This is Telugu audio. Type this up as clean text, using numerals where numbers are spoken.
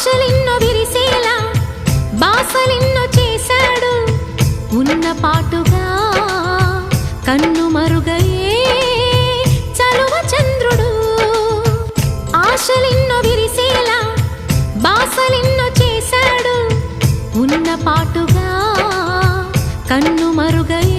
ఆశలెన్నో విరిసేలా బాసలెన్నో చేశాడు ఉన్న పాటుగా కన్ను మరుగయే చలువ చంద్రుడు ఆశలెన్నో విరిసేలా బాసలెన్నో చేశాడు ఉన్న పాటుగా కన్ను మరుగయే